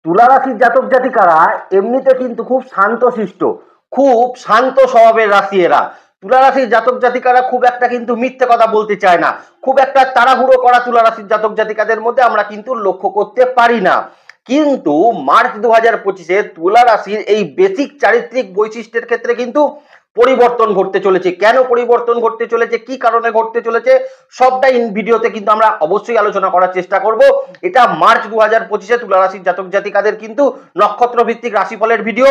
তুলা রাশির জাতক জাতিকারা এমনিতে কিন্তু খুব শান্তশিষ্ট, খুব শান্ত স্বভাবের রাশি এরা। তুলা রাশির জাতক জাতিকারা খুব একটা কিন্তু মিথ্যে কথা বলতে চায় না, খুব একটা তাড়াহুড়ো করা তুলা রাশির জাতক জাতিকাদের মধ্যে আমরা কিন্তু লক্ষ্য করতে পারি না। কিন্তু মার্চ 2025-এ তুলা রাশির এই বেসিক চারিত্রিক বৈশিষ্ট্যের ক্ষেত্রে কিন্তু পরিবর্তন ঘটতে চলেছে। কেন পরিবর্তন ঘটতে চলেছে, কি কারণে ঘটতে চলেছে, সবটাই ভিডিওতে কিন্তু আমরা অবশ্যই আলোচনা করার চেষ্টা করব। এটা মার্চ 2025-এ তুলা রাশির জাতক জাতিকাদের কিন্তু নক্ষত্র ভিত্তিক রাশিফলের ভিডিও,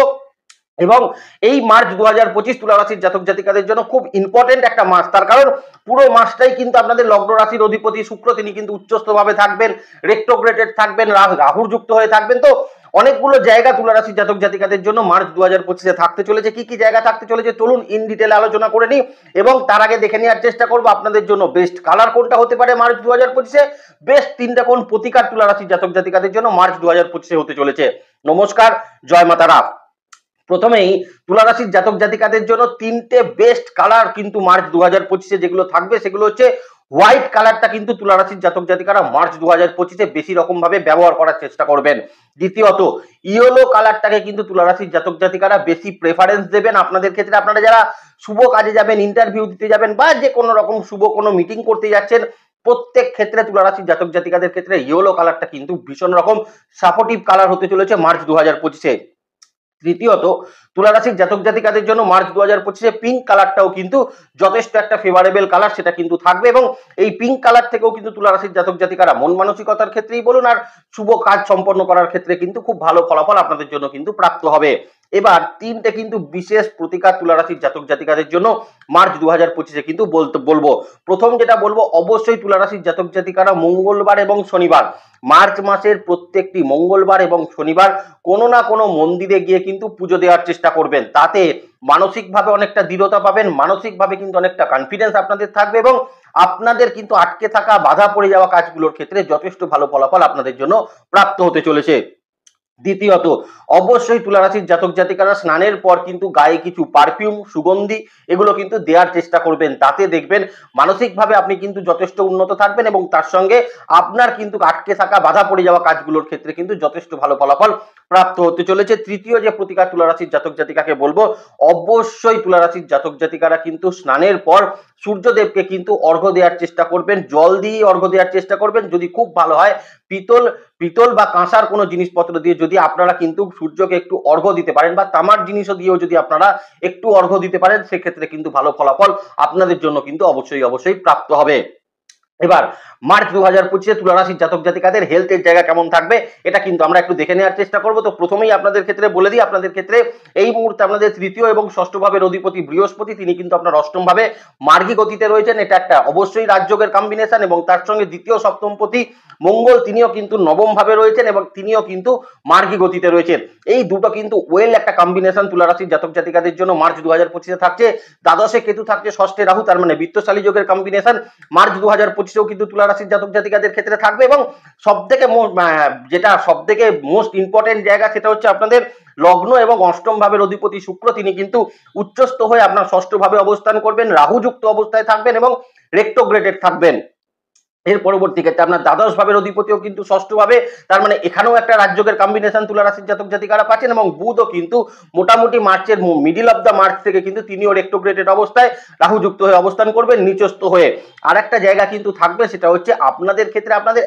এবং এই মার্চ 2025 তুলা রাশির জাতক জাতিকাদের জন্য খুব ইম্পর্টেন্ট একটা মাস। তার কারণ পুরো মাসটাই কিন্তু আপনাদের লগ্ন রাশির অধিপতি শুক্র তিনি কিন্তু উচ্চস্থ ভাবে থাকবেন, রেট্রোগ্রেডেড থাকবেন, রাহুর যুক্ত হয়ে থাকবেন। তো অনেকগুলো জায়গা তুলা রাশির জাতক জাতিকাদের জন্য মার্চ 2025-এ থাকতে চলেছে। কি কি জায়গা থাকতে চলেছে চলুন ইন ডিটেল আলোচনা করে নিই, এবং তার আগে দেখে নেওয়ার চেষ্টা করবো আপনাদের জন্য বেস্ট কালার কোনটা হতে পারে মার্চ 2025-এ। বেস্ট তিনটা কোন প্রতিকার তুলা রাশির জাতক জাতিকাদের জন্য মার্চ 2025-এ হতে চলেছে। নমস্কার, জয় মাতারা। প্রথমেই তুলা রাশির জাতক জাতিকাদের জন্য তিনটে বেস্ট কালার কিন্তু মার্চ 2025-এ যেগুলো থাকবে সেগুলো হচ্ছে হোয়াইট কালারটা কিন্তু তুলা রাশির জাতক জাতিকারা মার্চ 2025-এ বেশি রকম ভাবে ব্যবহার করার চেষ্টা করবেন। দ্বিতীয়ত, ইয়েলো কালারটাকে কিন্তু তুলা রাশির জাতক জাতিকারা বেশি প্রেফারেন্স দেবেন আপনাদের ক্ষেত্রে। আপনারা যারা শুভ কাজে যাবেন, ইন্টারভিউ দিতে যাবেন, বা যে কোনো রকম শুভ কোনো মিটিং করতে যাচ্ছেন, প্রত্যেক ক্ষেত্রে তুলা রাশির জাতক জাতিকাদের ক্ষেত্রে ইয়েলো কালারটা কিন্তু ভীষণ রকম সাপোর্টিভ কালার হতে চলেছে মার্চ 2025-এ। তৃতীয়ত, তুলা রাশির জাতক জাতিকাদের জন্য মার্চ 2025-এ পিঙ্ক কালারটাও কিন্তু যথেষ্ট একটা ফেভারেবল কালার, সেটা কিন্তু থাকবে। এবং এই পিঙ্ক কালার থেকেও কিন্তু তুলা রাশির জাতক জাতিকারা মন মানসিকতার ক্ষেত্রেই বলুন আর শুভ কাজ সম্পন্ন করার ক্ষেত্রে কিন্তু খুব ভালো ফলাফল আপনাদের জন্য কিন্তু প্রাপ্ত হবে। এবার তিনটে কিন্তু বিশেষ প্রতিকার তুলা রাশির জাতক জাতিকাদের জন্য মার্চ 2025-এ কিন্তু বলবো। প্রথম যেটা বলবো, অবশ্যই তুলা রাশির জাতক জাতিকারা মঙ্গলবার এবং শনিবার, মার্চ মাসের প্রত্যেকটি মঙ্গলবার এবং শনিবার কোনো না কোনো মন্দিরে গিয়ে কিন্তু পুজো দেওয়ার চেষ্টা করবেন। তাতে মানসিকভাবে অনেকটা দৃঢ়তা পাবেন, মানসিকভাবে কিন্তু অনেকটা কনফিডেন্স আপনাদের থাকবে, এবং আপনাদের কিন্তু আটকে থাকা বাধা পড়ে যাওয়া কাজগুলোর ক্ষেত্রে যথেষ্ট ভালো ফলাফল আপনাদের জন্য প্রাপ্ত হতে চলেছে। দ্বিতীয়ত, অবশ্যই তুলা রাশির জাতক জাতিকারা স্নানের পর কিন্তু গায়ে কিছু পারফিউম, সুগন্ধি এগুলো কিন্তু দেওয়ার চেষ্টা করবেন। তাতে দেখবেন মানসিকভাবে আপনি কিন্তু যথেষ্ট উন্নত থাকবেন, এবং তার সঙ্গে আপনার কিন্তু আটকে থাকা বাধা পড়ে যাওয়া কাজগুলোর ক্ষেত্রে কিন্তু যথেষ্ট ভালো ফলাফল প্রাপ্ত হতে চলেছে। তৃতীয় যে প্রতিকার তুলা রাশির জাতক জাতিকাকে বলবো, অবশ্যই তুলা রাশির জাতক জাতিকারা কিন্তু স্নানের পর সূর্যদেবকে কিন্তু অর্ঘ্য দেওয়ার চেষ্টা করবেন, জল দিয়ে অর্ঘ্য দেওয়ার চেষ্টা করবেন। যদি খুব ভালো হয় পিতল পিতল বা কাঁসার কোনো জিনিসপত্র দিয়ে যদি আপনারা কিন্তু সূর্যকে একটু অর্ঘ্য দিতে পারেন, বা তামার জিনিসও দিয়েও যদি আপনারা একটু অর্ঘ্য দিতে পারেন, সেক্ষেত্রে কিন্তু ভালো ফলাফল আপনাদের জন্য কিন্তু অবশ্যই প্রাপ্ত হবে। এবার মার্চ 2025-এ তুলা রাশির জাতক জাতিকাদের হেলথের জায়গা কেমন থাকবে এটা কিন্তু আমরা একটু দেখে নেওয়ার চেষ্টা করব। তো প্রথমেই আপনাদের ক্ষেত্রে বলে দিই, আপনাদের ক্ষেত্রে এই মুহূর্তে আপনাদের তৃতীয় এবং ষষ্ঠ ভাবের অধিপতি বৃহস্পতি তিনি কিন্তু আপনার অষ্টম ভাবে মার্গী গতিতে রয়েছেন। এটা একটা অবশ্যই রাজযোগের কম্বিনেশন, এবং তার সঙ্গে দ্বিতীয় সপ্তমপতি মঙ্গল তিনিও কিন্তু নবম ভাবে রয়েছেন, এবং তিনিও কিন্তু মার্গী গতিতে রয়েছেন। এই দুটো কিন্তু ওয়েল একটা কম্বিনেশন তুলা রাশির জাতক জাতিকাদের জন্য মার্চ 2025-এ থাকছে। দ্বাদশে কেতু থাকছে, ষষ্ঠে রাহু, তার মানে বিত্তশালী যোগের কম্বিনেশন মার্চ 2025-এও কিন্তু তুলা রাশির জাতক জাতিকাদের ক্ষেত্রে থাকবে। এবং সবথেকে মোস্ট ইম্পর্টেন্ট জায়গা সেটা হচ্ছে আপনাদের লগ্ন এবং অষ্টম ভাবের অধিপতি শুক্র তিনি কিন্তু উচ্চস্থ হয়ে আপনার ষষ্ঠ ভাবে অবস্থান করবেন, রাহু যুক্ত অবস্থায় থাকবেন এবং রেট্রোগ্রেডেড থাকবেন। এর পরবর্তী ক্ষেত্রে আপনার দ্বাদশ ভাবের অধিপতিও কিন্তু ষষ্ঠ ভাবে, তার মানে এখানেও একটা রাজযোগের কম্বিনেশন তুলা রাশির জাতক জাতিকারা পাচ্ছেন। এবং বুধও কিন্তু মোটামুটি মার্চের মিডিল অফ দ্য মার্চ থেকে কিন্তু তিনিও রেট্রোগ্রেডেড অবস্থায় রাহু যুক্ত হয়ে অবস্থান করবেন নিচস্থ হয়ে। আর একটা জায়গা কিন্তু থাকবে, সেটা হচ্ছে আপনাদের ক্ষেত্রে আপনাদের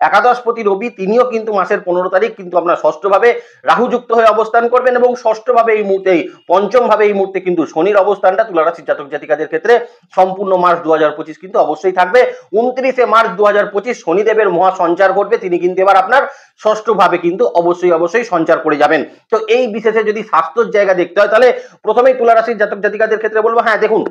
একাদশপতি রবি তিনিও কিন্তু মাসের 15 তারিখ কিন্তু আপনার ষষ্ঠ ভাবে রাহু যুক্ত হয়ে অবস্থান করবেন, এবং ষষ্ঠ ভাবে এই মুহূর্তে পঞ্চম ভাবে এই মুহূর্তে কিন্তু শনির অবস্থানটা তুলা রাশির জাতক জাতিকাদের ক্ষেত্রে সম্পূর্ণ মার্চ 2025 কিন্তু অবশ্যই থাকবে। 29 মার্চ 2025 শনিদেবের মহা সঞ্চার ঘটবে, তিনি কিন্তু এবার আপনার ষষ্ঠ ভাবে কিন্তু অবশ্যই সঞ্চার করে যাবেন। তো এই বিশেষে যদি স্বাস্থ্যের জায়গা দেখতে হয়, তাহলে প্রথমেই তুলা রাশির জাতক জাতিকাদের ক্ষেত্রে বলবো, হ্যাঁ দেখুন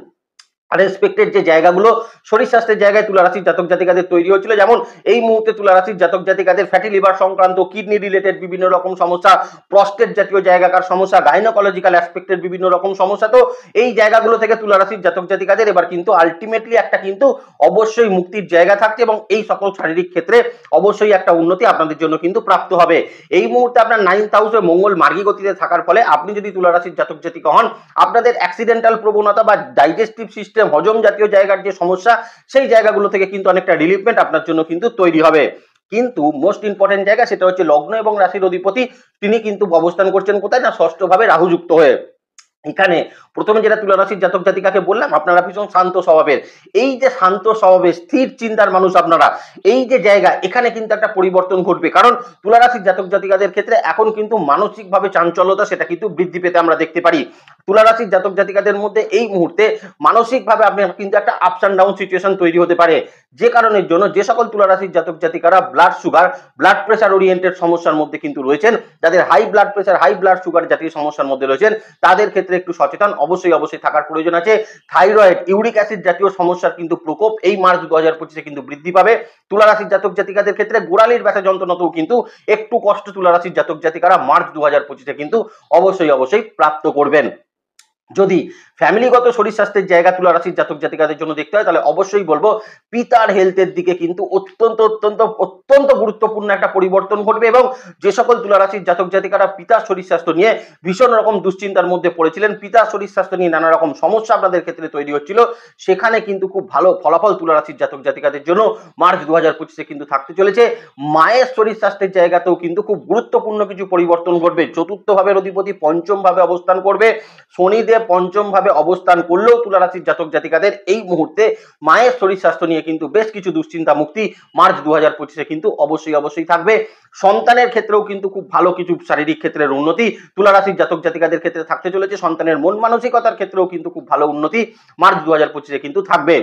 আনএক্সপেক্টেড যে জায়গাগুলো শরীর স্বাস্থ্যের জায়গায় তুলা রাশির জাতক জাতিকাদের তৈরি হচ্ছিল, যেমন এই মুহূর্তে তুলা রাশির জাতক জাতিকাদের ফ্যাটি লিভার সংক্রান্ত, কিডনি রিলেটেড বিভিন্ন রকম সমস্যা, প্রস্টেট জাতীয় জায়গাকার সমস্যা, গাইনোকোলজিক্যাল অ্যাসপেক্টের বিভিন্ন রকম সমস্যা। তো এই জায়গাগুলো থেকে তুলা রাশির জাতক জাতিকাদের এবার কিন্তু আলটিমেটলি একটা কিন্তু অবশ্যই মুক্তির জায়গা থাকছে, এবং এই সকল শারীরিক ক্ষেত্রে অবশ্যই একটা উন্নতি আপনাদের জন্য কিন্তু প্রাপ্ত হবে। এই মুহূর্তে আপনার 9th হাউসে মঙ্গল মার্গী গতিতে থাকার ফলে আপনি যদি তুলা রাশির জাতক জাতিকা হন, আপনাদের অ্যাক্সিডেন্টাল প্রবণতা বা ডাইজেস্টিভ সিস্টেম, হজম জাতীয় জায়গার যে সমস্যা, সেই জায়গাগুলো থেকে কিন্তু অনেকটা রিলিফমেন্ট আপনার জন্য কিন্তু তৈরি হবে। কিন্তু মোস্ট ইম্পর্টেন্ট জায়গা সেটা হচ্ছে লগ্ন এবং রাশির অধিপতি তিনি কিন্তু অবস্থান করছেন কোথায় না ষষ্ঠ ভাবে রাহুযুক্ত হয়ে। এখানে প্রথমে যেটা তুলা রাশির জাতক জাতিকাকে বললাম আপনারা ভীষণ শান্ত স্বভাবের, এই যে শান্ত স্বভাবের স্থির চিন্তার মানুষ আপনারা, এই যে জায়গা এখানে কিন্তু একটা পরিবর্তন ঘটবে। কারণ তুলা রাশির জাতক জাতিকাদের ক্ষেত্রে এখন কিন্তু মানসিকভাবে চাঞ্চল্যতা সেটা কিন্তু বৃদ্ধি পেতে আমরা দেখতে পারি। তুলা রাশির জাতক জাতিকাদের মধ্যে এই মুহূর্তে মানসিকভাবে আপনার কিন্তু একটা আপস অ্যান্ড ডাউন সিচুয়েশন তৈরি হতে পারে, যে কারণের জন্য যে সকল তুলা রাশির জাতক জাতিকারা blood sugar blood pressure oriented সমস্যার মধ্যে কিন্তু রয়েছেন, যাদের high blood pressure high blood sugar জাতীয় সমস্যার মধ্যে রয়েছেন তাদের ক্ষেত্রে একটু সচেতন অবশ্যই থাকার প্রয়োজন আছে। থাইরয়েড ইউরিক অ্যাসিড জাতীয় সমস্যার কিন্তু প্রকোপ এই মার্চ 2025 কিন্তু বৃদ্ধি পাবে। তুলা রাশির জাতক জাতিকাদের ক্ষেত্রে গোড়ালির ব্যথা যন্ত্রণাতেও কিন্তু একটু কষ্ট তুলা রাশির জাতক জাতিকারা মার্চ 2025 কিন্তু অবশ্যই প্রাপ্ত করবেন। যদি ফ্যামিলিগত শরীর স্বাস্থ্যের জায়গা তুলা রাশির জাতক জাতিকাদের জন্য দেখতে হয় তাহলে অবশ্যই বলবো পিতার হেলথের দিকে কিন্তু অত্যন্ত গুরুত্বপূর্ণ একটা পরিবর্তন ঘটবে। এবং যে সকল তুলা রাশির জাতক জাতিকারা পিতার শরীর স্বাস্থ্য নিয়ে ভীষণ রকম দুশ্চিন্তার মধ্যে পড়েছিলেন, পিতার শরীর স্বাস্থ্য নিয়ে নানা রকম সমস্যা আপনাদের ক্ষেত্রে তৈরি হচ্ছিল, সেখানে কিন্তু খুব ভালো ফলাফল তুলা রাশির জাতক জাতিকাদের জন্য মার্চ 2025 কিন্তু থাকতে চলেছে। মায়ের শরীর স্বাস্থ্যের জায়গাতেও কিন্তু খুব গুরুত্বপূর্ণ কিছু পরিবর্তন ঘটবে। চতুর্থ ভাবের অধিপতি পঞ্চম ভাবে অবস্থান করবে, শনিদেব পঞ্চম ভাবে অবস্থান করলেও তুলা রাশির জাতক জাতিকাদের এই মুহূর্তে মায়ের শরীর স্বাস্থ্য নিয়ে কিন্তু বেশ কিছু দুশ্চিন্তা মুক্তি মার্চ 2025 কিন্তু অবশ্যই থাকবে। সন্তানের ক্ষেত্রেও কিন্তু খুব ভালো কিছু শারীরিক ক্ষেত্রের উন্নতি তুলা রাশির জাতক জাতিকাদের ক্ষেত্রে থাকতে চলেছে। সন্তানের মন মানসিকতার ক্ষেত্রেও কিন্তু খুব ভালো উন্নতি মার্চ 2025 কিন্তু থাকবে।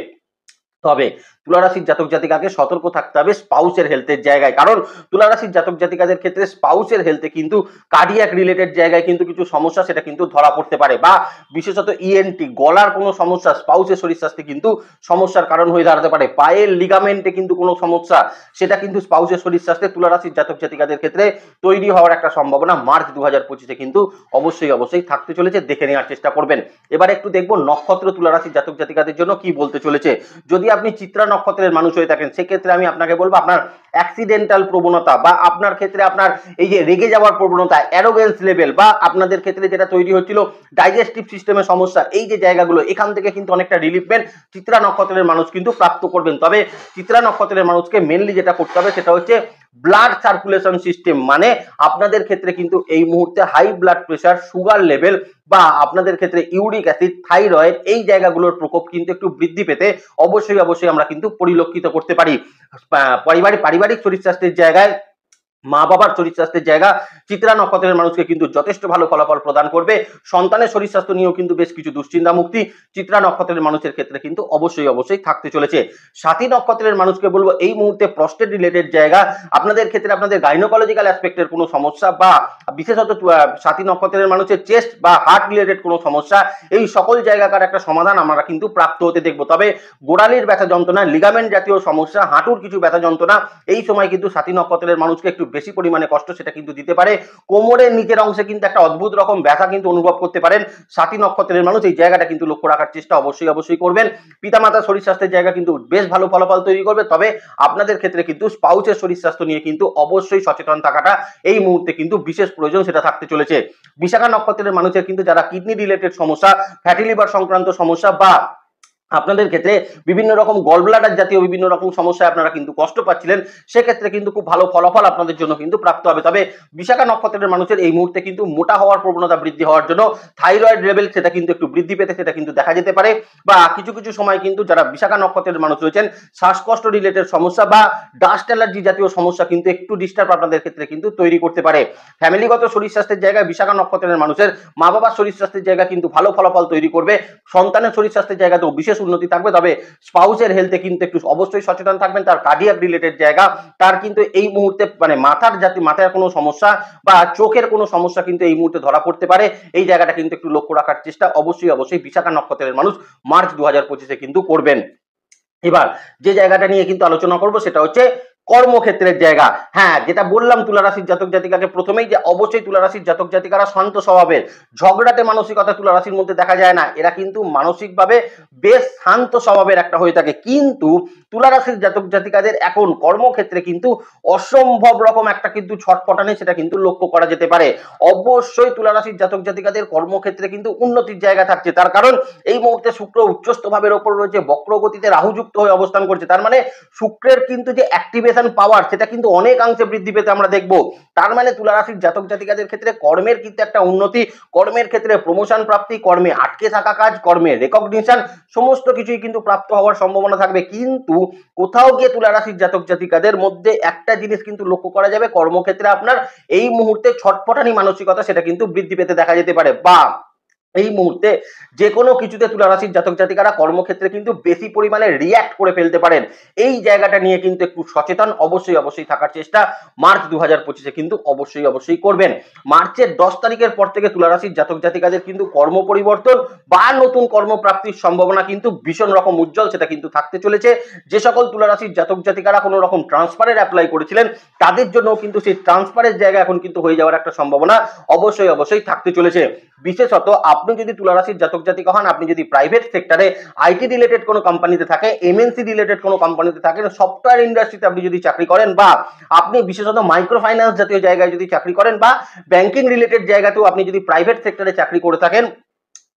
তবে তুলা রাশির জাতক জাতিকাকে সতর্ক থাকতে হবে স্পাউসের হেলথের জায়গায়, কারণ তুলা রাশির জাতক জাতিকাদের ক্ষেত্রে স্পাউসের হেলথে কিন্তু কার্ডিয়াক রিলেটেড জায়গায় কিন্তু কিছু সমস্যা সেটা কিন্তু ধরা পড়তে পারে, বা বিশেষত ইএনটি গলার কোনো সমস্যা স্পাউসের শরীর স্বাস্থ্যে কিন্তু সমস্যার কারণ হয়ে দাঁড়াতে পারে। পায়ের লিগামেন্টে কিন্তু কোনো সমস্যা সেটা কিন্তু স্পাউসের শরীর স্বাস্থ্যে তুলা রাশির জাতক জাতিকাদের ক্ষেত্রে তৈরি হওয়ার একটা সম্ভাবনা মার্চ 2025 কিন্তু অবশ্যই থাকতে চলেছে, দেখে নেওয়ার চেষ্টা করবেন। এবার একটু দেখবো নক্ষত্র তুলা রাশির জাতক জাতিকাদের জন্য কি বলতে চলেছে। যদি আপনি চিত্রা নক্ষত্রের মানুষ হয়ে থাকেন সেক্ষেত্রে আমি আপনাকে বলবো আপনার অ্যাক্সিডেন্টাল প্রবণতা বা আপনার ক্ষেত্রে আপনার এই যে রেগে যাওয়ার প্রবণতা অ্যারোগেন্স লেভেল বা আপনাদের ক্ষেত্রে যেটা তৈরি হচ্ছিল ডাইজেস্টিভ সিস্টেমের সমস্যা, এই যে জায়গাগুলো এখান থেকে কিন্তু অনেকটা রিলিফমেন্ট চিত্রা নক্ষত্রের মানুষ কিন্তু প্রাপ্ত করবেন। তবে চিত্রা নক্ষত্রের মানুষকে মেনলি যেটা করতে হবে সেটা হচ্ছে ব্লাড সার্কুলেশন সিস্টেম, মানে আপনাদের ক্ষেত্রে কিন্তু এই মুহূর্তে high blood pressure sugar level বা আপনাদের ক্ষেত্রে ইউরিক অ্যাসিড থাইরয়েড এই জায়গাগুলোর প্রকোপ কিন্তু একটু বৃদ্ধি পেতে অবশ্যই আমরা কিন্তু পরিলক্ষিত করতে পারি। পারিবারিক শরীর স্বাস্থ্যের জায়গায় মা বাবার শরীর স্বাস্থ্যের জায়গা চিত্রা নক্ষত্রের মানুষকে কিন্তু যথেষ্ট ভালো ফলাফল প্রদান করবে। সন্তানের শরীর স্বাস্থ্য নিয়েও কিন্তু বেশ কিছু দুশ্চিন্তা মুক্তি চিত্রা নক্ষত্রের মানুষের ক্ষেত্রে কিন্তু অবশ্যই থাকতে চলেছে। সাথী নক্ষত্রের মানুষকে বলবো এই মুহূর্তে প্রস্টেট রিলেটেড জায়গা আপনাদের ক্ষেত্রে আপনাদের গাইনোকোলজিক্যাল অ্যাসপেক্টের কোনো সমস্যা বা বিশেষত সাথী নক্ষত্রের মানুষের চেস্ট বা হার্ট রিলেটেড কোনো সমস্যা, এই সকল জায়গাকার একটা সমাধান আমরা কিন্তু প্রাপ্ত হতে দেখবো। তবে গোড়ালির ব্যথা যন্ত্রণা লিগামেন্ট জাতীয় সমস্যা হাঁটুর কিছু ব্যথা যন্ত্রণা এই সময় কিন্তু সাথী নক্ষত্রের মানুষকে একটু বেশি পরিমাণে কষ্ট সেটা কিন্তু দিতে পারে। কোমরের নিচের অংশে কিন্তু একটা অদ্ভুত রকম ব্যথা কিন্তু অনুভব করতে পারেন সাথী নক্ষত্রের মানুষ, এই জায়গাটা কিন্তু লক্ষ্য রাখার চেষ্টা অবশ্যই করবেন। পিতামাতার শরীর স্বাস্থ্যের জায়গা কিন্তু বেশ ভালো ফলাফল তৈরি করবে, তবে আপনাদের ক্ষেত্রে কিন্তু স্পাউসের শরীর স্বাস্থ্য নিয়ে কিন্তু অবশ্যই সচেতন থাকাটা এই মুহূর্তে কিন্তু বিশেষ প্রয়োজন সেটা থাকতে চলেছে। বিশাখা নক্ষত্রের মানুষের কিন্তু যারা কিডনি রিলেটেড সমস্যা ফ্যাটি লিভার সংক্রান্ত সমস্যা বা আপনাদের ক্ষেত্রে বিভিন্ন রকম গল ব্লাডার জাতীয় বিভিন্ন রকম সমস্যায় আপনারা কিন্তু কষ্ট পাচ্ছিলেন, সেক্ষেত্রে কিন্তু খুব ভালো ফলাফল আপনাদের জন্য কিন্তু প্রাপ্ত হবে। তবে বিশাখা নক্ষত্রের মানুষের এই মুহূর্তে কিন্তু মোটা হওয়ার প্রবণতা বৃদ্ধি হওয়ার জন্য থাইরয়েড লেভেল সেটা কিন্তু একটু বৃদ্ধি পেতে সেটা কিন্তু দেখা যেতে পারে, বা কিছু সময় কিন্তু যারা বিশাখা নক্ষত্রের মানুষ রয়েছেন শ্বাসকষ্ট রিলেটেড সমস্যা বা ডাস্ট অ্যালার্জি জাতীয় সমস্যা কিন্তু একটু ডিস্টার্ব আপনাদের ক্ষেত্রে কিন্তু তৈরি করতে পারে। ফ্যামিলিগত শরীর স্বাস্থ্যের জায়গায় বিশাখা নক্ষত্রের মানুষের মা বাবার শরীর স্বাস্থ্যের জায়গা কিন্তু ভালো ফলাফল তৈরি করবে, সন্তানের শরীর স্বাস্থ্যের জায়গাতেও বিশেষ উন্নতি থাকবে। তবে স্পাউসের হেলথে কিন্তু একটু অবশ্যই সচেতন থাকবেন, তার কার্ডিয়াক রিলেটেড জায়গা তার কিন্তু এই মুহূর্তে মানে মাথার কোনো সমস্যা বা চোখের কোনো সমস্যা কিন্তু এই মুহূর্তে ধরা পড়তে পারে, এই জায়গাটা কিন্তু একটু লক্ষ্য রাখার চেষ্টা অবশ্যই বিশাখা নক্ষত্রের মানুষ মার্চ 2025 কিন্তু করবেন। এবার যে জায়গাটা নিয়ে কিন্তু আলোচনা করব সেটা হচ্ছে কর্মক্ষেত্রের জায়গা। হ্যাঁ, যেটা বললাম তুলা রাশির জাতক জাতিকাকে প্রথমেই যে অবশ্যই তুলা রাশির জাতক জাতিকারা শান্ত স্বভাবের, ঝগড়াটে মানসিকতা তুলা রাশির মধ্যে দেখা যায় না, এরা কিন্তু মানসিকভাবে বেশ শান্ত স্বভাবের একটা হয়ে থাকে। কিন্তু তুলা রাশির জাতক জাতিকাদের এখন কর্মক্ষেত্রে কিন্তু অসম্ভব রকম একটা কিন্তু ছটফটানি সেটা কিন্তু লক্ষ্য করা যেতে পারে। অবশ্যই তুলা রাশির জাতক জাতিকাদের কর্মক্ষেত্রে কিন্তু উন্নতির জায়গা থাকছে, তার কারণ এই মুহূর্তে শুক্র উচ্চস্থ ভাবের ওপর রয়েছে, বক্রগতিতে রাহুযুক্ত হয়ে অবস্থান করছে, তার মানে শুক্রের কিন্তু যে অ্যাক্টিভেশন কমিউনিকেশন পাওয়ার সেটা কিন্তু অনেকাংশে বৃদ্ধি পেতে আমরা দেখবো। তার মানে তুলা রাশির জাতক জাতিকাদের ক্ষেত্রে কর্মের কিন্তু একটা উন্নতি, কর্মের ক্ষেত্রে প্রমোশন প্রাপ্তি, কর্মে আটকে থাকা কাজ, কর্মে রেকগনিশন সমস্ত কিছুই কিন্তু প্রাপ্ত হওয়ার সম্ভাবনা থাকবে। কিন্তু কোথাও গিয়ে তুলা রাশির জাতক জাতিকাদের মধ্যে একটা জিনিস কিন্তু লক্ষ্য করা যাবে, কর্মক্ষেত্রে আপনার এই মুহূর্তে ছটপটানি মানসিকতা সেটা কিন্তু বৃদ্ধি পেতে দেখা যেতে পারে, বা এই মুহূর্তে যে কোনো কিছুতে তুলা রাশির জাতক জাতিকারা কর্মক্ষেত্রে কিন্তু বেশি পরিমাণে রিয়্যাক্ট করে ফেলতে পারেন। এই জায়গাটা নিয়ে কিন্তু একটু সচেতন অবশ্যই থাকার চেষ্টা মার্চ 2025-এ কিন্তু অবশ্যই করবেন। মার্চের 10 তারিখের পর থেকে তুলা রাশির জাতক জাতিকাদের কিন্তু কর্ম পরিবর্তন বা নতুন কর্মপ্রাপ্তির সম্ভাবনা কিন্তু ভীষণ রকম উজ্জ্বল সেটা কিন্তু থাকতে চলেছে। যে সকল তুলা রাশির জাতক জাতিকারা কোনো রকম ট্রান্সফারের অ্যাপ্লাই করেছিলেন তাদের জন্য কিন্তু সেই ট্রান্সফারের জায়গা এখন কিন্তু হয়ে যাওয়ার একটা সম্ভাবনা অবশ্যই থাকতে চলেছে। বিশেষত আপনি যদি তুলা রাশির জাতক জাতিকা হন, আপনি যদি প্রাইভেট সেক্টরে আইটি রিলেটেড কোনো কোম্পানিতে থাকে, এমএনসি রিলেটেড কোনো কোম্পানিতে থাকেন, সফটওয়্যার ইন্ডাস্ট্রিতে আপনি যদি চাকরি করেন, বা আপনি বিশেষত মাইক্রো ফাইন্যান্স জাতীয় জায়গায় যদি চাকরি করেন, বা ব্যাংকিং রিলেটেড জায়গাতেও আপনি যদি প্রাইভেট সেক্টরে চাকরি করে থাকেন,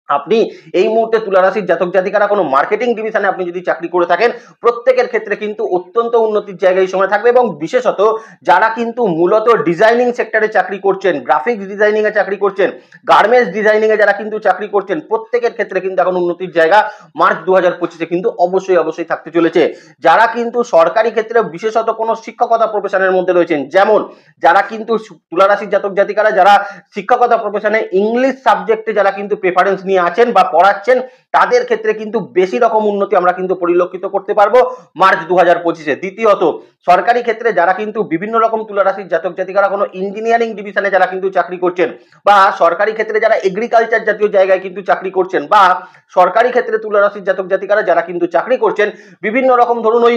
আপনি এই মুহূর্তে তুলা রাশির জাতক জাতিকারা কোনো মার্কেটিং ডিভিশনে আপনি যদি চাকরি করে থাকেন, প্রত্যেকের ক্ষেত্রে কিন্তু অত্যন্ত উন্নতির জায়গায় এই সময় থাকবে। এবং বিশেষত যারা কিন্তু মূলত ডিজাইনিং সেক্টরে চাকরি করছেন, গ্রাফিক্স ডিজাইনিং এ চাকরি করছেন, গার্মেন্টস ডিজাইনিং এ যারা কিন্তু চাকরি করছেন, প্রত্যেকের ক্ষেত্রে কিন্তু এখন উন্নতির জায়গা মার্চ 2025-এ কিন্তু অবশ্যই থাকতে চলেছে। যারা কিন্তু সরকারি ক্ষেত্রে বিশেষত কোনো শিক্ষকতা প্রফেশনের মধ্যে রয়েছেন, যেমন যারা কিন্তু তুলা রাশির জাতক জাতিকারা যারা শিক্ষকতা প্রফেশনে ইংলিশ সাবজেক্টে যারা কিন্তু প্রেফারেন্স নিয়ে আছেন বা পড়াচ্ছেন, তাদের ক্ষেত্রে কিন্তু বেশি রকম উন্নতি আমরা কিন্তু পরিলক্ষিত করতে পারবো মার্চ 2025-এ। দ্বিতীয়ত সরকারি ক্ষেত্রে যারা কিন্তু বিভিন্ন রকম তুলা রাশির জাতক জাতিকারা কোনো ইঞ্জিনিয়ারিং ডিভিশনে যারা কিন্তু চাকরি করছেন, বা সরকারি ক্ষেত্রে যারা এগ্রিকালচার জাতীয় জায়গায় কিন্তু চাকরি করছেন, বা সরকারি ক্ষেত্রে তুলা রাশির জাতক জাতিকারা যারা কিন্তু চাকরি করছেন বিভিন্ন রকম ধরুন ওই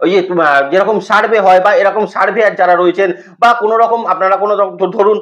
ওই যে যেরকম সার্ভে হয় বা এরকম সার্ভেয়ার যারা রয়েছেন, বা কোনো রকম আপনারা কোনো ধরুন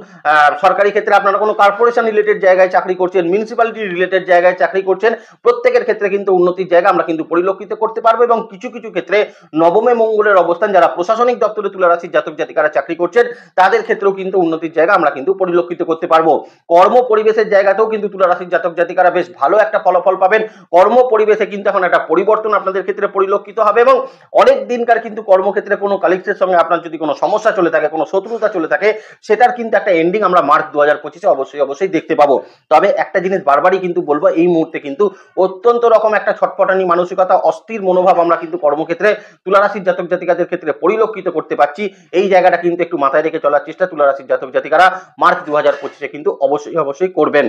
সরকারি ক্ষেত্রে আপনারা কোনো কর্পোরেশন রিলেটেড জায়গায় চাকরি করছেন, মিউনিসিপ্যালিটি রিলেটেড জায়গায় চাকরি করছেন, প্রত্যেকের ক্ষেত্রে কিন্তু উন্নতির জায়গা আমরা কিন্তু পরিলক্ষিত করতে পারবো। এবং কিছু ক্ষেত্রে নবমে মঙ্গলের অবস্থান, যারা প্রশাসনিক দপ্তরে তুলা রাশির জাতক জাতিকারা চাকরি করছেন, তাদের ক্ষেত্রেও কিন্তু উন্নতির জায়গা আমরা কিন্তু পরিলক্ষিত করতে পারবো। কর্ম পরিবেশের জায়গাতেও কিন্তু তুলা রাশির জাতক জাতিকারা বেশ ভালো একটা ফলাফল পাবেন। কর্ম পরিবেশে কিন্তু এখন একটা পরিবর্তন আপনাদের ক্ষেত্রে পরিলক্ষিত হবে, এবং অনেক দিনকার কিন্তু কর্মক্ষেত্রে কোনো কালিগসের সঙ্গে আপনার যদি কোনো সমস্যা চলে থাকে, কোনো শত্রুতা চলে থাকে, সেটার কিন্তু একটা এন্ডিং আমরা মার্চ 2025-এ অবশ্যই দেখতে পাবো। তবে একটা জিনিস বারবারই কিন্তু বলবো, এই মুহূর্তে কিন্তু অত্যন্ত রকম একটা ছটপটানি মানসিকতা, অস্থির মনোভাব আমরা কিন্তু কর্মক্ষেত্রে তুলা রাশির জাতক জাতিকাদের ক্ষেত্রে পরিলক্ষিত করতে পারছি। এই জায়গাটা কিন্তু একটু মাথায় রেখে চলার চেষ্টা তুলা রাশির জাতক জাতিকারা মার্চ 2025-এ কিন্তু অবশ্যই করবেন।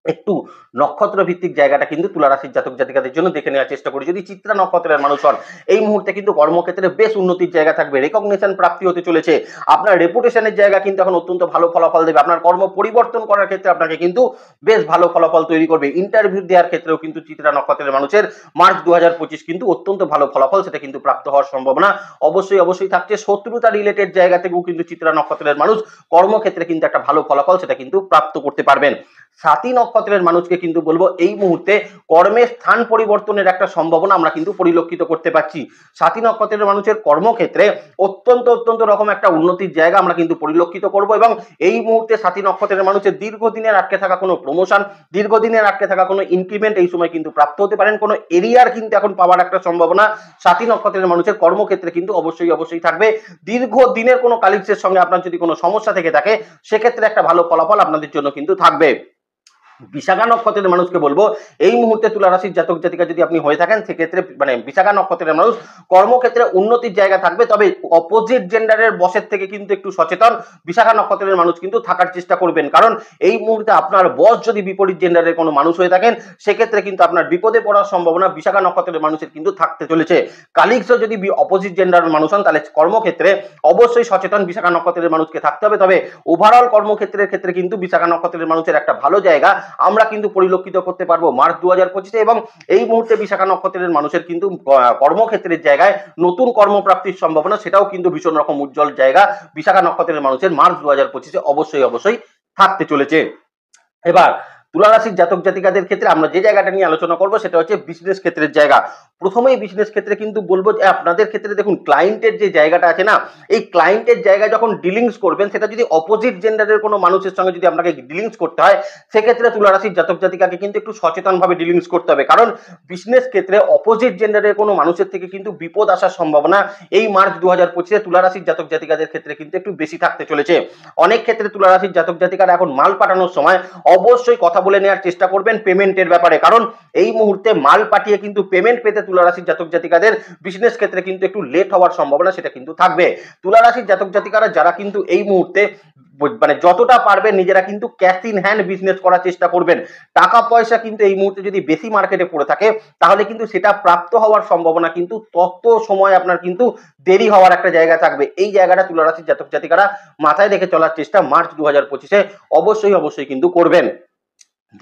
একটু নক্ষত্র ভিত্তিক জায়গাটা কিন্তু তুলা রাশির জাতক জাতিকাদের জন্য দেখে নেওয়ার চেষ্টা করি। যদি চিত্রা নক্ষত্রের মানুষ হন, এই মুহূর্তে কিন্তু কর্মক্ষেত্রে বেশ উন্নতির জায়গা থাকবে, রেকগনিশন প্রাপ্তি হতে চলেছে, আপনার রেপুটেশনের জায়গা কিন্তু এখন অত্যন্ত ভালো ফলাফল দেবে, আপনার কর্ম পরিবর্তন করার ক্ষেত্রে আপনাকে কিন্তু বেশ ভালো ফলাফল তৈরি করবে। ইন্টারভিউ দেওয়ার ক্ষেত্রেও কিন্তু চিত্রা নক্ষত্রের মানুষের মার্চ 2025 কিন্তু অত্যন্ত ভালো ফলাফল সেটা কিন্তু প্রাপ্ত হওয়ার সম্ভাবনা অবশ্যই থাকছে। শত্রুতা রিলেটেড জায়গা থেকেও কিন্তু চিত্রা নক্ষত্রের মানুষ কর্মক্ষেত্রে কিন্তু একটা ভালো ফলাফল সেটা কিন্তু প্রাপ্ত করতে পারবেন। সাথী নক্ষত্রের মানুষকে কিন্তু বলবো এই মুহূর্তে কর্মের স্থান পরিবর্তনের একটা সম্ভাবনা আমরা কিন্তু পরিলক্ষিত করতে পারছি। সাথী নক্ষত্রের মানুষের কর্মক্ষেত্রে অত্যন্ত রকম একটা উন্নতির জায়গা আমরা কিন্তু পরিলক্ষিত করব। এবং এই মুহূর্তে সাথী নক্ষত্রের মানুষের দীর্ঘদিনের আটকে থাকা কোনো প্রমোশন, দীর্ঘদিনের আটকে থাকা কোনো ইনক্রিমেন্ট এই সময় কিন্তু প্রাপ্ত হতে পারেন। কোনো এরিয়ার কিন্তু এখন পাওয়ার একটা সম্ভাবনা সাথী নক্ষত্রের মানুষের কর্মক্ষেত্রে কিন্তু অবশ্যই থাকবে। দীর্ঘদিনের কোনো কালিগসের সঙ্গে আপনার যদি কোনো সমস্যা থেকে থাকে, সেক্ষেত্রে একটা ভালো ফলাফল আপনাদের জন্য কিন্তু থাকবে। বিশাখা নক্ষত্রের মানুষকে বলবো এই মুহূর্তে তুলা রাশির জাতক জাতিকা যদি আপনি হয়ে থাকেন, সেক্ষেত্রে মানে বিশাখা নক্ষত্রের মানুষ কর্মক্ষেত্রে উন্নতির জায়গা থাকবে। তবে অপোজিট জেন্ডারের বসের থেকে কিন্তু একটু সচেতন বিশাখা নক্ষত্রের মানুষ কিন্তু থাকার চেষ্টা করবেন, কারণ এই মুহূর্তে আপনার বস যদি বিপরীত জেন্ডারের কোনো মানুষ হয়ে থাকেন, সেক্ষেত্রে কিন্তু আপনার বিপদে পড়ার সম্ভাবনা বিশাখা নক্ষত্রের মানুষের কিন্তু থাকতে চলেছে। কালিগসও যদি অপোজিট জেন্ডারের মানুষ হন, তাহলে কর্মক্ষেত্রে অবশ্যই সচেতন বিশাখা নক্ষত্রের মানুষকে থাকতে হবে। তবে ওভারঅল কর্মক্ষেত্রের ক্ষেত্রে কিন্তু বিশাখা নক্ষত্রের মানুষের একটা ভালো জায়গা আমরা কিন্তু পরিলক্ষিত করতে পারবো মার্চ 2025-এ। এবং এই মুহূর্তে বিশাখা নক্ষত্রের মানুষের কিন্তু কর্মক্ষেত্রের জায়গায় নতুন কর্মপ্রাপ্তির সম্ভাবনা সেটাও কিন্তু ভীষণ রকম উজ্জ্বল জায়গা বিশাখা নক্ষত্রের মানুষের মার্চ 2025-এ অবশ্যই থাকতে চলেছে। এবার তুলা রাশির জাতক জাতিকাদের ক্ষেত্রে আমরা যে জায়গাটা নিয়ে আলোচনা করব সেটা হচ্ছে বিজনেস ক্ষেত্রের জায়গা। প্রথমেই বিজনেস ক্ষেত্রে কিন্তু বলবো যে আপনাদের ক্ষেত্রে দেখুন ক্লায়েন্টের যে জায়গাটা আছে না, এই ক্লায়েন্টের জায়গায় যখন ডিলিংস করবেন সেটা যদি অপোজিট জেন্ডারের কোনো মানুষের সঙ্গে যদি আপনাকে ডিলিংস করতে হয়, সেক্ষেত্রে তুলা রাশির জাতক জাতিকাকে কিন্তু একটু সচেতনভাবে ডিলিংস করতে হবে। কারণ বিজনেস ক্ষেত্রে অপোজিট জেন্ডারের কোনো মানুষের থেকে কিন্তু বিপদ আসার সম্ভাবনা এই মার্চ 2025-এ তুলা রাশির জাতক জাতিকাদের ক্ষেত্রে কিন্তু একটু বেশি থাকতে চলেছে। অনেক ক্ষেত্রে তুলা রাশির জাতক জাতিকারা এখন মাল পাঠানোর সময় অবশ্যই কথা বলে নেওয়ার চেষ্টা করবেন পেমেন্টের ব্যাপারে, কারণ এই মুহূর্তে মাল পাঠিয়ে কিন্তু পেমেন্ট পেতে তুলা রাশির জাতক জাতিকাদের বিজনেস ক্ষেত্রে কিন্তু একটু লেট হওয়ার সম্ভাবনা সেটা কিন্তু থাকবে। তুলা রাশির জাতক জাতিকারা যারা কিন্তু এই মুহূর্তে মানে যতটা পারবেন নিজেরা কিন্তু ক্যাশ ইন হ্যান্ড বিজনেস করার চেষ্টা করবেন। টাকা পয়সা কিন্তু এই মুহূর্তে যদি বেশি মার্কেটে পড়ে থাকে তাহলে কিন্তু সেটা প্রাপ্ত হওয়ার সম্ভাবনা কিন্তু তত সময় আপনার কিন্তু দেরি হওয়ার একটা জায়গা থাকবে। এই জায়গাটা তুলা রাশির জাতক জাতিকারা মাথায় রেখে চলার চেষ্টা মার্চ 2025-এ অবশ্যই কিন্তু করবেন।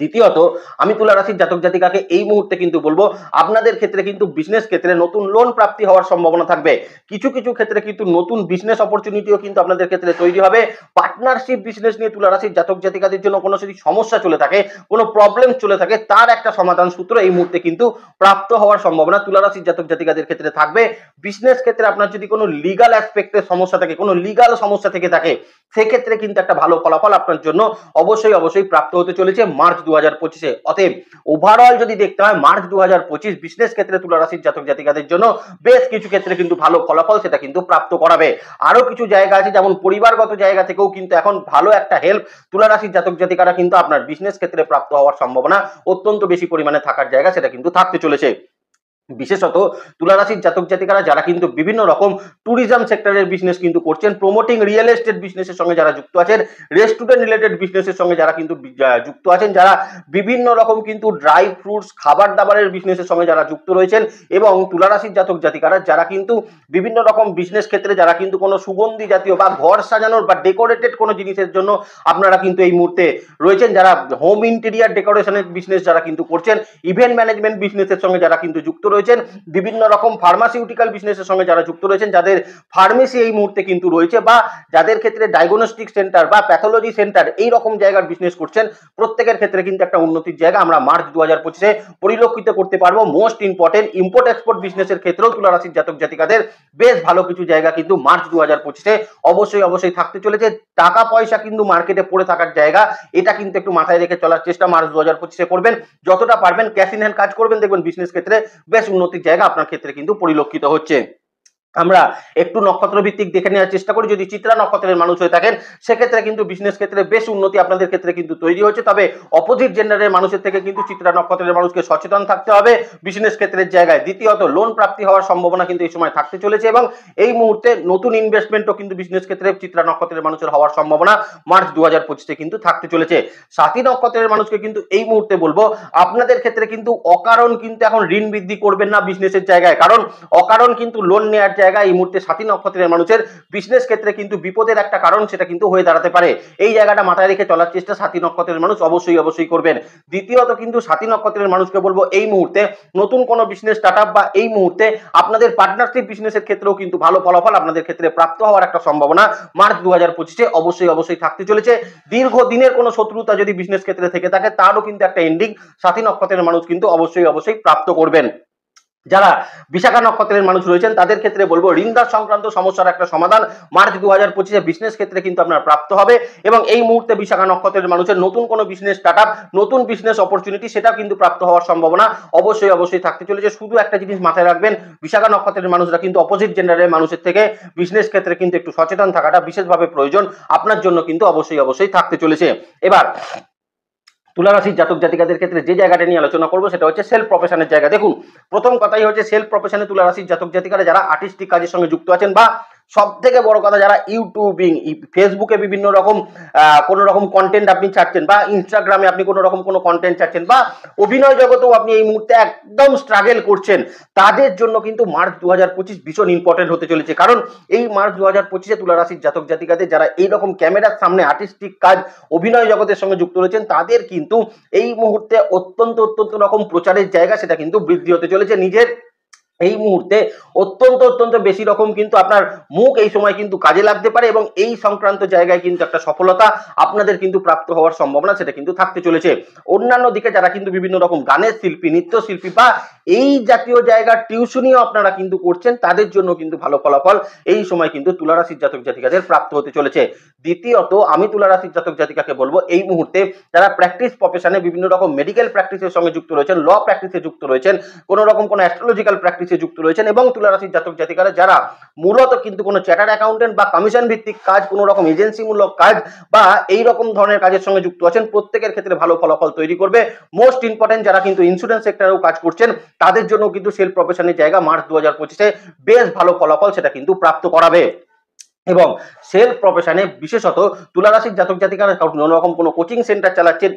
দ্বিতীয়ত আমি তুলা রাশির জাতক জাতিকাকে এই মুহূর্তে কিন্তু বলবো আপনাদের ক্ষেত্রে কিন্তু বিজনেস ক্ষেত্রে নতুন লোন প্রাপ্তি হওয়ার সম্ভাবনা থাকবে। কিছু কিছু ক্ষেত্রে কিন্তু নতুন বিজনেস অপরচুনিটিও কিন্তু আপনাদের ক্ষেত্রে তৈরি হবে। পার্টনারশিপ বিজনেস নিয়ে তুলা রাশির জাতক জাতিকাদের জন্য কোনো যদি সমস্যা চলে থাকে, কোনো প্রবলেম চলে থাকে, তার একটা সমাধান সূত্র এই মুহূর্তে কিন্তু প্রাপ্ত হওয়ার সম্ভাবনা তুলা রাশির জাতক জাতিকাদের ক্ষেত্রে থাকবে। বিজনেস ক্ষেত্রে আপনার যদি কোনো লিগাল অ্যাসপেক্টের সমস্যা থাকে, কোনো লিগাল সমস্যা থেকে থাকে, সেক্ষেত্রে কিন্তু একটা ভালো ফলাফল আপনার জন্য অবশ্যই প্রাপ্ত হতে চলেছে মার্চ 2025-এ। অতএব ওভারঅল যদি দেখতে হয় মার্চ 2025 বিজনেস ক্ষেত্রে তুলা রাশির জাতক জাতিকাদের জন্য বেশ কিছু ক্ষেত্রে কিন্তু ভালো ফলাফল সেটা কিন্তু প্রাপ্ত করাবে। আরো কিছু জায়গা আছে যেমন পরিবারগত জায়গা থেকেও কিন্তু এখন ভালো একটা হেল্প তুলা রাশির জাতক জাতিকারা কিন্তু আপনার বিজনেস ক্ষেত্রে প্রাপ্ত হওয়ার সম্ভাবনা অত্যন্ত বেশি পরিমাণে থাকার জায়গা সেটা কিন্তু থাকতে চলেছে। বিশেষত তুলা রাশির জাতক জাতিকারা যারা কিন্তু বিভিন্ন রকম ট্যুরিজম সেক্টরের বিজনেস কিন্তু করছেন, প্রমোটিং রিয়েল এস্টেট বিজনেসের সঙ্গে যারা যুক্ত আছেন, রেস্টুরেন্ট রিলেটেড বিজনেসের সঙ্গে যারা কিন্তু যুক্ত আছেন, যারা বিভিন্ন রকম কিন্তু ড্রাই ফ্রুটস খাবার দাবারের বিজনেসের সঙ্গে যারা যুক্ত রয়েছেন, এবং তুলা রাশির জাতক জাতিকারা যারা কিন্তু বিভিন্ন রকম বিজনেস ক্ষেত্রে যারা কিন্তু কোনো সুগন্ধি জাতীয় বা ঘর সাজানোর বা ডেকোরেটেড কোনো জিনিসের জন্য আপনারা কিন্তু এই মুহূর্তে রয়েছেন, যারা হোম ইন্টেরিয়ার ডেকোরেশনের বিজনেস যারা কিন্তু করছেন, ইভেন্ট ম্যানেজমেন্ট বিজনেসের সঙ্গে যারা কিন্তু যুক্ত রয়েছেন, বিভিন্ন রকম ফার্মাসিউটিক্যাল বিজনেসের সঙ্গে যারা যুক্ত রয়েছেন, যাদের ফার্মেসি এই মুহূর্তে কিন্তু রয়েছে, বা যাদের ক্ষেত্রে ডায়াগনস্টিক সেন্টার বা প্যাথোলজি সেন্টার এই রকম জায়গার বিজনেস করছেন, প্রত্যেকের ক্ষেত্রে কিন্তু একটা উন্নতির জায়গা আমরা মার্চ 2025-এ পরিলক্ষিত করতে পারবো। মোস্ট ইম্পর্টেন্ট ইম্পোর্ট এক্সপোর্ট বিজনেসের ক্ষেত্রেও তুলা রাশির জাতক জাতিকাদের বেশ ভালো কিছু জায়গা কিন্তু মার্চ 2025-এ অবশ্যই থাকতে চলেছে। টাকা পয়সা কিন্তু মার্কেটে পড়ে থাকার জায়গা, এটা কিন্তু একটু মাথায় রেখে চলার চেষ্টা মার্চ 2025-এ করবেন। যতটা পারবেন ক্যাশ ইন হ্যান্ড কাজ করবেন, দেখবেন বিজনেস ক্ষেত্রে বেশ উন্নতির জায়গা আপনার ক্ষেত্রে কিন্তু পরিলক্ষিত হচ্ছে। আমরা একটু নক্ষত্র ভিত্তিক দেখে নেওয়ার চেষ্টা করি। যদি চিত্রা নক্ষত্রের মানুষ হয়ে থাকেন সেক্ষেত্রে কিন্তু বিজনেস ক্ষেত্রে বেশ উন্নতি আপনাদের ক্ষেত্রে কিন্তু তৈরি হচ্ছে। তবে অপোজিট জেন্ডারের মানুষের থেকে কিন্তু চিত্রা নক্ষত্রের মানুষকে সচেতন থাকতে হবে বিজনেস ক্ষেত্রের জায়গায়। দ্বিতীয়ত লোন প্রাপ্তি হওয়ার সম্ভাবনা কিন্তু এই সময় থাকতে চলেছে, এবং এই মুহূর্তে নতুন ইনভেস্টমেন্টও কিন্তু বিজনেস ক্ষেত্রে চিত্রা নক্ষত্রের মানুষের হওয়ার সম্ভাবনা মার্চ 2025-এ কিন্তু থাকতে চলেছে। সাথী নক্ষত্রের মানুষকে কিন্তু এই মুহূর্তে বলবো আপনাদের ক্ষেত্রে কিন্তু অকারণ কিন্তু এখন ঋণ বৃদ্ধি করবেন না বিজনেসের জায়গায়, কারণ অকারণ কিন্তু লোন নেওয়ার জায়গা এই মুহূর্তে সাথী নক্ষত্রের মানুষের বিজনেস ক্ষেত্রে কিন্তু বিপদের একটা কারণ সেটা কিন্তু হয়ে দাঁড়াতে পারে। এই জায়গাটা মাথায় রেখে চলার চেষ্টা সাথী নক্ষত্রের মানুষ অবশ্যই করবেন। দ্বিতীয়ত কিন্তু সাথী নক্ষত্রের মানুষকে বলবো এই মুহূর্তে নতুন কোনো বিজনেস স্টার্টআপ বা এই মুহূর্তে আপনাদের পার্টনারশিপ বিজনেসের ক্ষেত্রেও কিন্তু ভালো ফলাফল আপনাদের ক্ষেত্রে প্রাপ্ত হওয়ার একটা সম্ভাবনা মার্চ 2025-এ অবশ্যই থাকতে চলেছে। দীর্ঘদিনের কোনো শত্রুতা যদি বিজনেস ক্ষেত্রে থেকে থাকে তারও কিন্তু একটা এন্ডিং সাথী নক্ষত্রের মানুষ কিন্তু অবশ্যই প্রাপ্ত করবেন। যারা বিশাখা নক্ষত্রের মানুষ রয়েছেন তাদের ক্ষেত্রে বলবো ঋণদার সংক্রান্ত সমস্যার একটা সমাধান মার্চ 2025-এ বিজনেস ক্ষেত্রে কিন্তু আপনার প্রাপ্ত হবে, এবং এই মুহূর্তে বিশাখা নক্ষত্রের মানুষের নতুন কোনো বিজনেস স্টার্টআপ, নতুন বিজনেস অপরচুনিটি সেটা কিন্তু প্রাপ্ত হওয়ার সম্ভাবনা অবশ্যই থাকতে চলেছে। শুধু একটা জিনিস মাথায় রাখবেন, বিশাখা নক্ষত্রের মানুষরা কিন্তু অপোজিট জেন্ডারের মানুষের থেকে বিজনেস ক্ষেত্রে কিন্তু একটু সচেতন থাকাটা বিশেষভাবে প্রয়োজন আপনার জন্য কিন্তু অবশ্যই থাকতে চলেছে। এবার তুলা রাশির জাতক জাতিকাদের ক্ষেত্রে যে জায়গাটা নিয়ে আলোচনা করবো সেটা হচ্ছে সেলফ প্রফেশনের জায়গা। দেখুন প্রথম কথাই হচ্ছে সেলফ প্রফেশনে তুলা রাশির জাতক জাতিকারা যারা আর্টিস্টিক কাজের সঙ্গে যুক্ত আছেন, বা সব থেকে বড় কথা যারা ইউটিউবিং ফেসবুকে বিভিন্ন রকম কোনো রকম কন্টেন্ট আপনি ছাড়ছেন, বা ইনস্টাগ্রামে আপনি কোনো রকম কোনো কন্টেন্ট ছাড়ছেন, বা অভিনয় জগতেও আপনি এই মুহূর্তে একদম স্ট্রাগল করছেন, তাদের জন্য কিন্তু মার্চ 2025 ভীষণ ইম্পর্টেন্ট হতে চলেছে। কারণ এই মার্চ 2025-এ তুলা রাশির জাতক জাতিকাদের যারা এইরকম ক্যামেরার সামনে আর্টিস্টিক কাজ অভিনয় জগতের সঙ্গে যুক্ত রয়েছেন তাদের কিন্তু এই মুহূর্তে অত্যন্ত রকম প্রচারের জায়গা সেটা কিন্তু বৃদ্ধি হতে চলেছে। নিজের এই মুহূর্তে অত্যন্ত অত্যন্ত বেশি রকম কিন্তু আপনার মুখ এই সময় কিন্তু কাজে লাগতে পারে এবং এই সংক্রান্ত জায়গায় কিন্তু একটা সফলতা আপনাদের কিন্তু প্রাপ্ত হওয়ার সম্ভাবনা সেটা কিন্তু থাকতে চলেছে। অন্যান্য দিকে যারা কিন্তু বিভিন্ন রকম গানের শিল্পী, নৃত্যশিল্পী বা এই জাতীয় জায়গার টিউশনিও আপনারা কিন্তু করছেন, তাদের জন্য কিন্তু ভালো ফলাফল এই সময় কিন্তু তুলা রাশির জাতক জাতিকাদের প্রাপ্ত হতে চলেছে। দ্বিতীয়ত আমি তুলা রাশির জাতক জাতিকাকে বলবো, এই মুহূর্তে যারা প্র্যাকটিস প্রফেশনে বিভিন্ন রকম মেডিকেল প্র্যাকটিসের সঙ্গে যুক্ত রয়েছেন, ল প্র্যাকটিসে যুক্ত রয়েছেন, কোনো রকম কোনো অ্যাস্ট্রোলজিক্যাল প্র্যাকটিসে যুক্ত রয়েছেন এবং তুলা রাশির জাতক জাতিকারা যারা মূলত কিন্তু কোনো চার্টার্ড অ্যাকাউন্টেন্ট বা কমিশন ভিত্তিক কাজ, কোনো রকম এজেন্সিমূলক কাজ বা এই রকম ধরনের কাজের সঙ্গে যুক্ত আছেন, প্রত্যেকের ক্ষেত্রে ভালো ফলাফল তৈরি করবে। মোস্ট ইম্পর্টেন্ট যারা কিন্তু ইন্স্যুরেন্স সেক্টরেও কাজ করছেন, তাদের জন্য কিন্তু সেলফ প্রফেশনের জায়গা মার্চ 2025-এ বেশ ভালো ফলাফল সেটা কিন্তু প্রাপ্ত করাবে। এবং সেলফ প্রফেশনে বিশেষত তুলা রাশির জাতক জাতিকারা কোনো রকম কোনো কোচিং সেন্টার চালাচ্ছেন,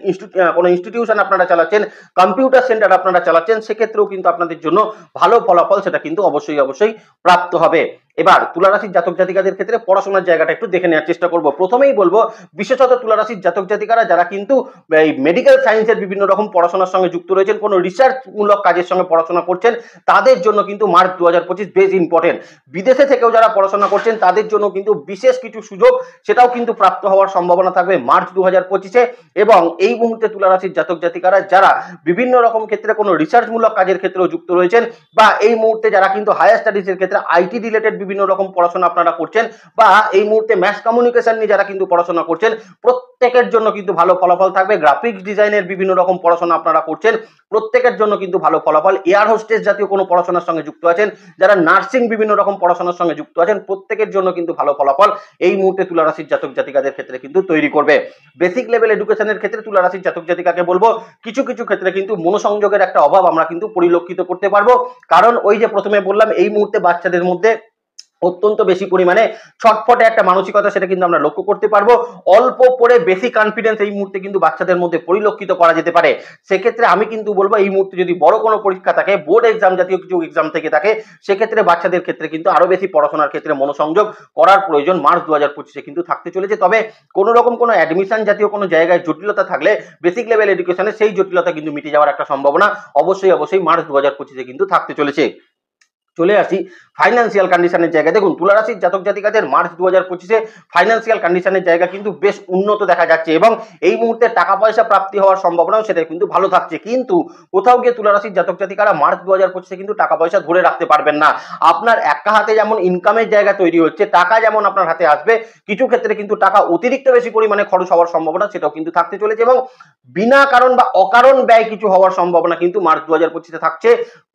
কোনো ইনস্টিটিউশন আপনারা চালাচ্ছেন, কম্পিউটার সেন্টার আপনারা চালাচ্ছেন, সেক্ষেত্রেও কিন্তু আপনাদের জন্য ভালো ফলাফল সেটা কিন্তু অবশ্যই অবশ্যই প্রাপ্ত হবে। এবার তুলা রাশির জাতক জাতিকাদের ক্ষেত্রে পড়াশোনার জায়গাটা একটু দেখে নেওয়ার চেষ্টা করব। প্রথমেই বলবো, বিশেষত তুলা রাশির জাতক জাতিকারা যারা কিন্তু এই মেডিকেল সায়েন্সের বিভিন্ন রকম পড়াশোনার সঙ্গে যুক্ত রয়েছেন, কোনো রিসার্চ মূলক কাজের সঙ্গে পড়াশোনা করছেন, তাদের জন্য কিন্তু মার্চ 2025 বেশ ইম্পর্টেন্ট। বিদেশে থেকেও যারা পড়াশোনা করছেন, তাদের জন্য কিন্তু বিশেষ কিছু সুযোগ সেটাও কিন্তু প্রাপ্ত হওয়ার সম্ভাবনা থাকবে মার্চ 2025-এ। এবং এই মুহূর্তে তুলা রাশির জাতক জাতিকারা যারা বিভিন্ন রকম ক্ষেত্রে কোনো রিসার্চ মূলক কাজের ক্ষেত্রেও যুক্ত রয়েছেন বা এই মুহূর্তে যারা কিন্তু হায়ার স্টাডিজের ক্ষেত্রে আইটি রিলেটেড বিভিন্ন রকম পড়াশোনা আপনারা করছেন বা এই মুহূর্তে ম্যাস কমিউনিকেশন নিয়ে যারা কিন্তু পড়াশোনা করছেন, প্রত্যেকের জন্য কিন্তু ভালো ফলাফল থাকবে। গ্রাফিক্স ডিজাইনের বিভিন্ন রকম পড়াশোনা আপনারা করছেন, প্রত্যেকের জন্য কিন্তু ভালো ফলাফল। এয়ার হোস্টেস জাতীয় কোনো পড়াশোনার সঙ্গে যুক্ত আছেন, যারা নার্সিং বিভিন্ন রকম পড়াশোনার সঙ্গে যুক্ত আছেন, প্রত্যেকের জন্য কিন্তু ভালো ফলাফল এই মুহূর্তে তুলা রাশির জাতক জাতিকাদের ক্ষেত্রে কিন্তু তৈরি করবে। বেসিক লেভেল এডুকেশনের ক্ষেত্রে তুলা রাশির জাতক জাতিকাকে বলবো, কিছু কিছু ক্ষেত্রে কিন্তু মনোসংযোগের একটা অভাব আমরা কিন্তু পরিলক্ষিত করতে পারবো। কারণ ওই যে প্রথমে বললাম, এই মুহূর্তে বাচ্চাদের মধ্যে অত্যন্ত বেশি পরিমাণে ছটফটে একটা মানসিকতা সেটা কিন্তু আমরা লক্ষ্য করতে পারবো। অল্প পড়ে বেশি কনফিডেন্স এই মুহূর্তে কিন্তু বাচ্চাদের মধ্যে পরিলক্ষিত করা যেতে পারে। সেক্ষেত্রে আমি কিন্তু বলবো, এই মুহূর্তে যদি বড় কোনো পরীক্ষা থাকে, বোর্ড এক্সাম জাতীয় কিছু এক্সাম থেকে থাকে, সেক্ষেত্রে বাচ্চাদের ক্ষেত্রে কিন্তু আরো বেশি পড়াশোনার ক্ষেত্রে মনোসংযোগ করার প্রয়োজন মার্চ 2025-এ কিন্তু থাকতে চলেছে। তবে কোনো রকম কোনো অ্যাডমিশন জাতীয় কোনো জায়গায় জটিলতা থাকলে বেসিক লেভেল এডুকেশনে সেই জটিলতা কিন্তু মিটে যাওয়ার একটা সম্ভাবনা অবশ্যই অবশ্যই মার্চ 2025-এ কিন্তু থাকতে চলেছে। চলে আসি ফাইন্যান্সিয়াল কন্ডিশনের জায়গা। দেখুন, তুলা রাশির জাতক জাতিকাদের মার্চ 2025-এ ফাইন্যান্সিয়াল কন্ডিশনের জায়গা কিন্তু বেশ উন্নত দেখা যাচ্ছে এবং এই মুহূর্তে টাকা পয়সা প্রাপ্তি হওয়ার সম্ভাবনাও সেটা কিন্তু ভালো থাকছে। কিন্তু কোথাও গিয়ে তুলা রাশির জাতক জাতিকারা মার্চ 2025-এ কিন্তু টাকা পয়সা ধরে রাখতে পারবেন না। আপনার একা হাতে যেমন ইনকামের জায়গা তৈরি হচ্ছে, টাকা যেমন আপনার হাতে আসবে, কিছু ক্ষেত্রে কিন্তু টাকা অতিরিক্ত বেশি পরিমাণে খরচ হওয়ার সম্ভাবনা সেটাও কিন্তু থাকতে চলেছে এবং বিনা কারণ বা অকারণ ব্যয় কিছু হওয়ার সম্ভাবনা কিন্তু মার্চ 2025-এ থাকছে।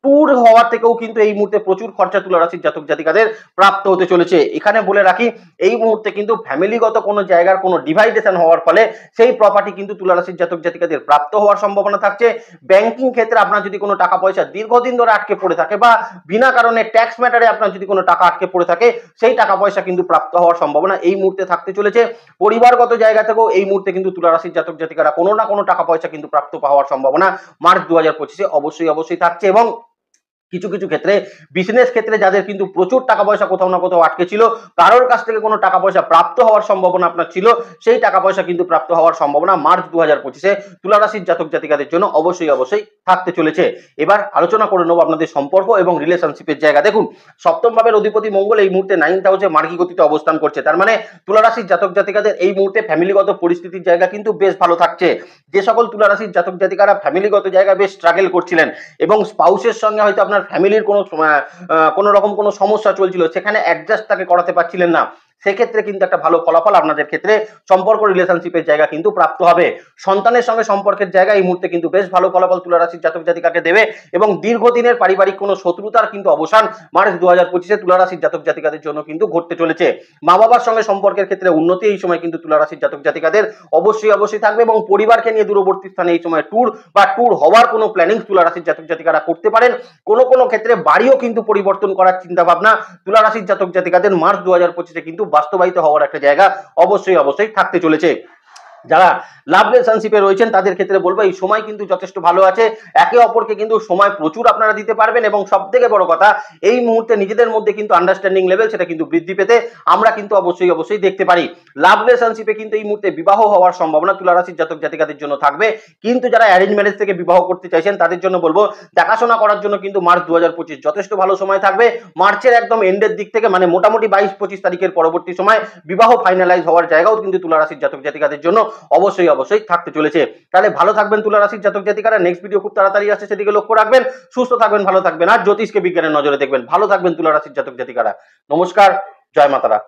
ট্যুর হওয়ার থেকেও কিন্তু এই মুহূর্তে প্রচুর খরচা তুলা রাশির জাতক জাতিকাদের প্রাপ্ত হতে চলেছে। এখানে বলে রাখি, এই মুহূর্তে কিন্তু ফ্যামিলিগত কোনো জায়গার কোনো ডিভাইডেশন হওয়ার ফলে সেই প্রপার্টি কিন্তু তুলা রাশির জাতক জাতিকাদের প্রাপ্ত হওয়ার সম্ভাবনা থাকছে। ব্যাংকিং ক্ষেত্রে আপনার যদি কোনো টাকা পয়সা দীর্ঘদিন ধরে আটকে পড়ে থাকে বা বিনা কারণে ট্যাক্স ম্যাটারে আপনার যদি কোনো টাকা আটকে পড়ে থাকে, সেই টাকা পয়সা কিন্তু প্রাপ্ত হওয়ার সম্ভাবনা এই মুহূর্তে থাকতে চলেছে। পরিবারগত জায়গা থেকেও এই মুহূর্তে কিন্তু তুলা রাশির জাতক জাতিকারা কোনো না কোনো টাকা পয়সা কিন্তু প্রাপ্ত হওয়ার সম্ভাবনা মার্চ 2025-এ অবশ্যই অবশ্যই থাকছে। এবং কিছু কিছু ক্ষেত্রে বিজনেস ক্ষেত্রে যাদের কিন্তু প্রচুর টাকা পয়সা কোথাও না কোথাও আটকে ছিল, কারোর কাছ থেকে কোনো টাকা পয়সা প্রাপ্ত হওয়ার সম্ভাবনা আপনার ছিল, সেই টাকা পয়সা কিন্তু প্রাপ্ত হওয়ার সম্ভাবনা মার্চ 2025-এ তুলা রাশির জাতক জাতিকাদের জন্য অবশ্যই অবশ্যই থাকতে চলেছে। এবার আলোচনা করে নেব আপনাদের সম্পর্ক এবং রিলেশনশিপের জায়গা। দেখুন, সপ্তম ভাবের অধিপতি মঙ্গল এই মুহূর্তে 9th হাউসে মার্গী গতিতে অবস্থান করছে। তার মানে তুলা রাশির জাতক জাতিকাদের এই মুহূর্তে ফ্যামিলিগত পরিস্থিতির জায়গা কিন্তু বেশ ভালো থাকছে। যে সকল তুলা রাশির জাতক জাতিকারা ফ্যামিলিগত জায়গায় বেশ স্ট্রাগল করছিলেন এবং স্পাউসের সঙ্গে হয়তো আপনার ফ্যামিলির কোনো রকম কোনো সমস্যা চলছিল, সেখানে অ্যাডজাস্ট তাকে করাতে পারছিলেন না, সেক্ষেত্রে কিন্তু একটা ভালো ফলাফল আপনাদের ক্ষেত্রে সম্পর্ক রিলেশনশিপের জায়গা কিন্তু প্রাপ্ত হবে। সন্তানের সঙ্গে সম্পর্কের জায়গা এই মুহূর্তে কিন্তু বেশ ভালো ফলাফল তুলা রাশির জাতক জাতিকাকে দেবে এবং দীর্ঘদিনের পারিবারিক কোনো শত্রুতার কিন্তু অবসান মার্চ 2025-এ তুলা রাশির জাতক জাতিকাদের জন্য কিন্তু ঘটতে চলেছে। মা বাবার সঙ্গে সম্পর্কের ক্ষেত্রে উন্নতি এই সময় কিন্তু তুলা রাশির জাতক জাতিকাদের অবশ্যই অবশ্যই থাকবে এবং পরিবারকে নিয়ে দূরবর্তী স্থানে এই সময় ট্যুর হওয়ার কোনো প্ল্যানিং তুলা রাশির জাতক জাতিকারা করতে পারেন। কোনো কোনো ক্ষেত্রে বাড়িও কিন্তু পরিবর্তন করার চিন্তা ভাবনা তুলা রাশির জাতক জাতিকাদের মার্চ 2025-এ কিন্তু বাস্তবায়িত হওয়ার একটা জায়গা অবশ্যই অবশ্যই থাকতে চলেছে। যারা লাভ রিলেশনশিপে রয়েছেন তাদের ক্ষেত্রে বলবো এই সময় কিন্তু যথেষ্ট ভালো আছে, একে অপরকে কিন্তু সময় প্রচুর আপনারা দিতে পারবেন এবং সব থেকে বড় কথা এই মুহূর্তে নিজেদের মধ্যে কিন্তু আন্ডারস্ট্যান্ডিং লেভেল সেটা কিন্তু বৃদ্ধি পেতে আমরা কিন্তু অবশ্যই দেখতে পারি। লাভ রিলেশনশিপে কিন্তু এই মুহূর্তে বিবাহ হওয়ার সম্ভাবনা তুলা রাশির জাতক জাতিকাদের জন্য থাকবে, কিন্তু যারা অ্যারেঞ্জ ম্যারেজ থেকে বিবাহ করতে চাইছেন তাদের জন্য বলবো দেখাশোনা করার জন্য কিন্তু মার্চ 2025 যথেষ্ট ভালো সময় থাকবে। মার্চের একদম এন্ডের দিক থেকে মানে মোটামুটি 22-25 তারিখের পরবর্তী সময় বিবাহ ফাইনালাইজ হওয়ার জায়গাও কিন্তু তুলা রাশির জাতক জাতিকাদের জন্য অবশ্যই থাকতে চলেছে। তাহলে ভালো থাকবেন তুলা রাশির জাতক জাতিকারা। নেক্সট ভিডিও খুব তাড়াতাড়ি আসছে, সেদিকে লক্ষ্য রাখবেন। সুস্থ থাকবেন, ভালো থাকবেন আর জ্যোতিষকে বিজ্ঞানের নজরে দেখবেন। ভালো থাকবেন তুলা রাশির জাতক জাতিকারা। নমস্কার, জয় মাতারা।